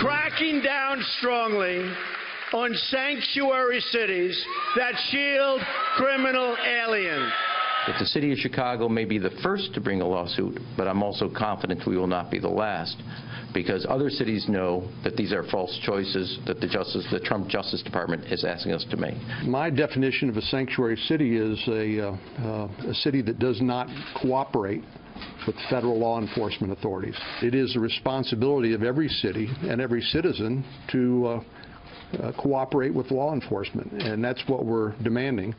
cracking down strongly on sanctuary cities that shield criminal aliens. That the city of Chicago may be the first to bring a lawsuit, but I'm also confident we will not be the last, because other cities know that these are false choices that the Trump Justice Department is asking us to make. My definition of a sanctuary city is a city that does not cooperate with federal law enforcement authorities. It is the responsibility of every city and every citizen to cooperate with law enforcement, and that's what we're demanding.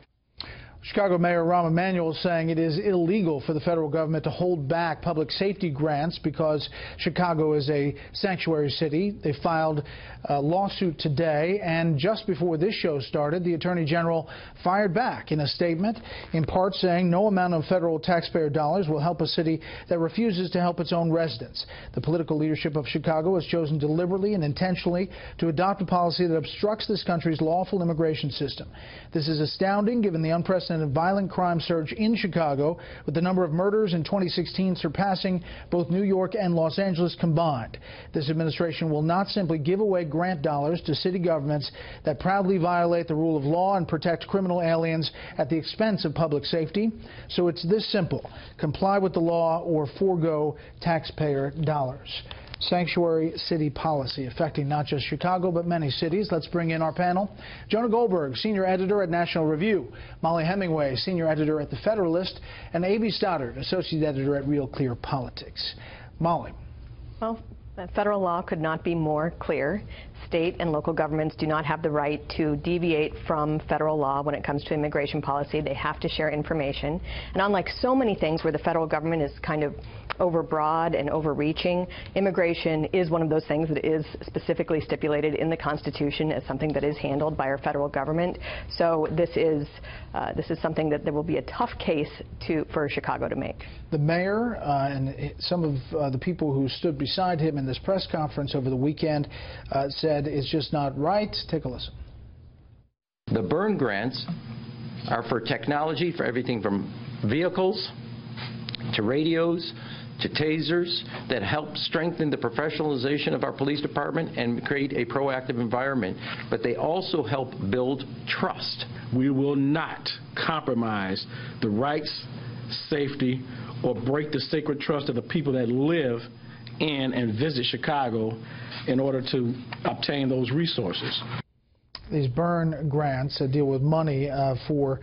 Chicago Mayor Rahm Emanuel is saying it is illegal for the federal government to hold back public safety grants because Chicago is a sanctuary city. They filed a lawsuit today, and just before this show started, the Attorney General fired back in a statement, in part saying no amount of federal taxpayer dollars will help a city that refuses to help its own residents. The political leadership of Chicago has chosen deliberately and intentionally to adopt a policy that obstructs this country's lawful immigration system. This is astounding given the unprecedented violent crime surge in Chicago, with the number of murders in 2016 surpassing both New York and Los Angeles combined. This administration will not simply give away grant dollars to city governments that proudly violate the rule of law and protect criminal aliens at the expense of public safety. So it's this simple: comply with the law or forego taxpayer dollars. Sanctuary city policy affecting not just Chicago but many cities. Let's bring in our panel. Jonah Goldberg, senior editor at National Review, Molly Hemingway, senior editor at The Federalist, and A.B. Stoddard, associate editor at Real Clear Politics. Molly. Well, federal law could not be more clear. State and local governments do not have the right to deviate from federal law when it comes to immigration policy. They have to share information. And unlike so many things where the federal government is kind of overbroad and overreaching, immigration is one of those things that is specifically stipulated in the Constitution as something that is handled by our federal government. So this is something that there will be a tough case for Chicago to make. The mayor and some of the people who stood beside him in this press conference over the weekend said it's just not right. Take a listen. The burn grants are for technology, for everything from vehicles to radios to tasers, that help strengthen the professionalization of our police department and create a proactive environment. But they also help build trust. We will not compromise the rights, safety, or break the sacred trust of the people that live in and visit Chicago in order to obtain those resources. These burn grants deal with money for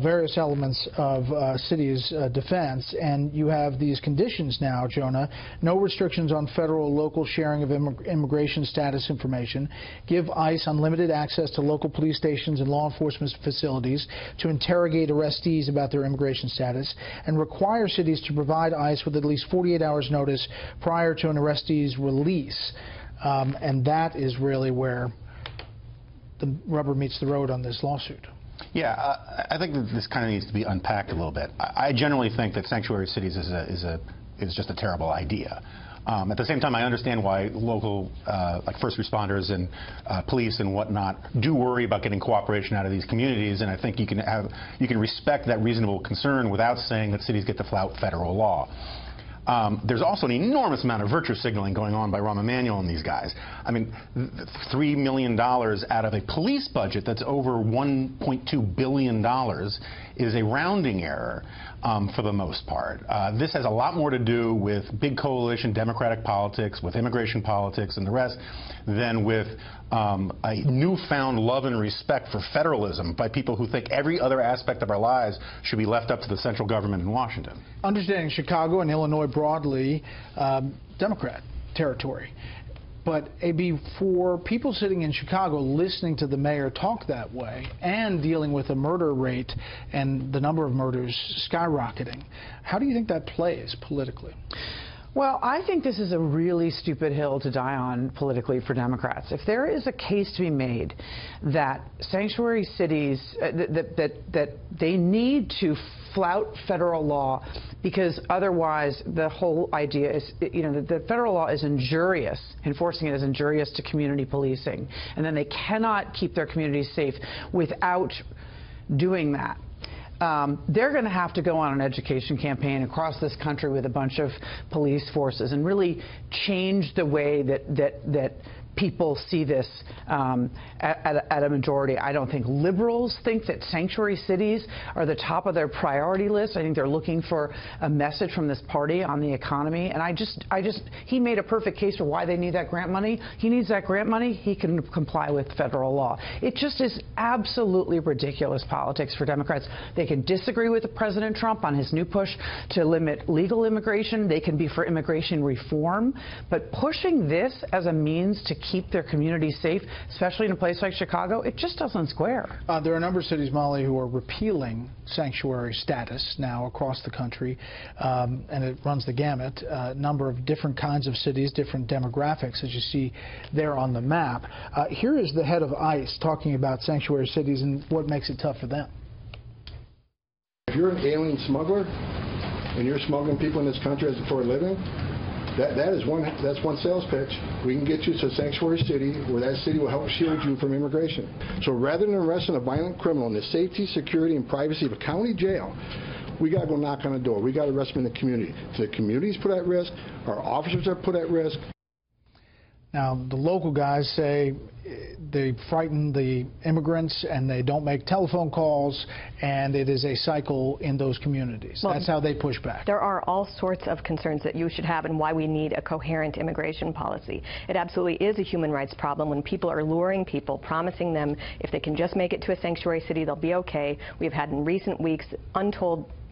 various elements of cities' defense, and you have these conditions now, Jonah: no restrictions on federal local sharing of immigration status information, give ICE unlimited access to local police stations and law enforcement facilities to interrogate arrestees about their immigration status, and require cities to provide ICE with at least 48 hours notice prior to an arrestee's release. And that is really where the rubber meets the road on this lawsuit. Yeah, I think that this kind of needs to be unpacked a little bit. I generally think that sanctuary cities is just a terrible idea. At the same time, I understand why local, like first responders and police and whatnot, do worry about getting cooperation out of these communities, and I think you can respect that reasonable concern without saying that cities get to flout federal law. There's also an enormous amount of virtue signaling going on by Rahm Emanuel and these guys. I mean, $3 million out of a police budget that's over $1.2 billion is a rounding error for the most part. This has a lot more to do with big coalition Democratic politics, with immigration politics and the rest, than with a newfound love and respect for federalism by people who think every other aspect of our lives should be left up to the central government in Washington. Understanding Chicago and Illinois broadly, Democrat territory. But, A.B., for people sitting in Chicago listening to the mayor talk that way and dealing with a murder rate and the number of murders skyrocketing, how do you think that plays politically? Well, I think this is a really stupid hill to die on politically for Democrats. If there is a case to be made that sanctuary cities, that they need to flout federal law because otherwise the whole idea is, you know, the federal law is injurious, enforcing it is injurious to community policing, and then they cannot keep their communities safe without doing that. They're going to have to go on an education campaign across this country with a bunch of police forces and really change the way that people see this at a majority. I don't think liberals think that sanctuary cities are the top of their priority list. I think they're looking for a message from this party on the economy. And he made a perfect case for why they need that grant money. He needs that grant money. He can comply with federal law. It just is absolutely ridiculous politics for Democrats. They can disagree with President Trump on his new push to limit legal immigration. They can be for immigration reform. But pushing this as a means to keep their communities safe, especially in a place like Chicago, it just doesn't square. There are a number of cities, Molly, who are repealing sanctuary status now across the country, and it runs the gamut. A number of different kinds of cities, different demographics, as you see there on the map. Here is the head of ICE talking about sanctuary cities and what makes it tough for them. If you're an alien smuggler and you're smuggling people in this country for a living, that's one sales pitch. We can get you to a sanctuary city where that city will help shield you from immigration. So rather than arresting a violent criminal in the safety, security, and privacy of a county jail, we got to go knock on the door. We got to arrest them in the community. If the community is put at risk, our officers are put at risk. Now, the local guys say they frighten the immigrants and they don't make telephone calls, and it is a cycle in those communities. Well, that's how they push back. There are all sorts of concerns that you should have and why we need a coherent immigration policy. It absolutely is a human rights problem when people are luring people, promising them if they can just make it to a sanctuary city, they'll be okay. We've had in recent weeks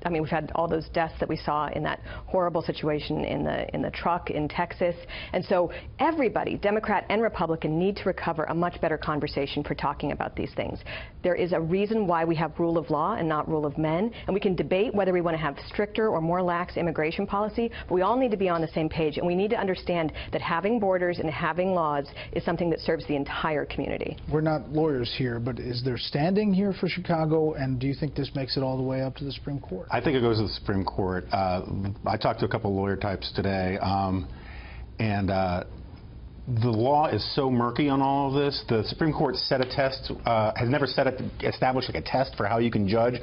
we've had all those deaths that we saw in that horrible situation in the truck in Texas. And so everybody, Democrat and Republican, need to recover a much better conversation for talking about these things. There is a reason why we have rule of law and not rule of men, and we can debate whether we want to have stricter or more lax immigration policy, but we all need to be on the same page, and we need to understand that having borders and having laws is something that serves the entire community. We're not lawyers here, but is there standing here for Chicago, and do you think this makes it all the way up to the Supreme Court? I think it goes to the Supreme Court. I talked to a couple of lawyer types today, and the law is so murky on all of this. The Supreme Court set a test, has never established like a test for how you can judge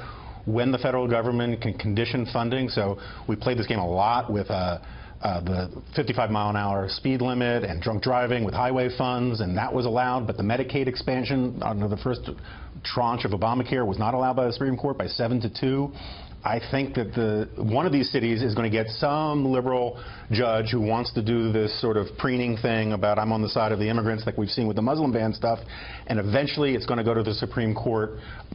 when the federal government can condition funding. So we played this game a lot with the 55-mile-an-hour speed limit and drunk driving with highway funds, and that was allowed, but the Medicaid expansion under the first tranche of Obamacare was not allowed by the Supreme Court by 7-2. I think that one of these cities is going to get some liberal judge who wants to do this sort of preening thing about I'm on the side of the immigrants like we've seen with the Muslim ban stuff, and eventually it's going to go to the Supreme Court.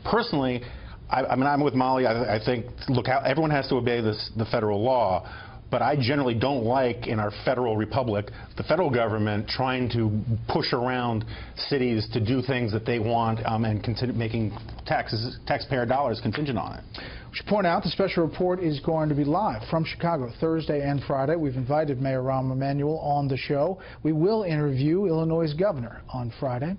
Personally, I'm with Molly. I think, look, everyone has to obey the federal law. But I generally don't like, in our federal republic, the federal government trying to push around cities to do things that they want and making taxpayer dollars contingent on it. We should point out the special report is going to be live from Chicago Thursday and Friday. We've invited Mayor Rahm Emanuel on the show. We will interview Illinois' governor on Friday.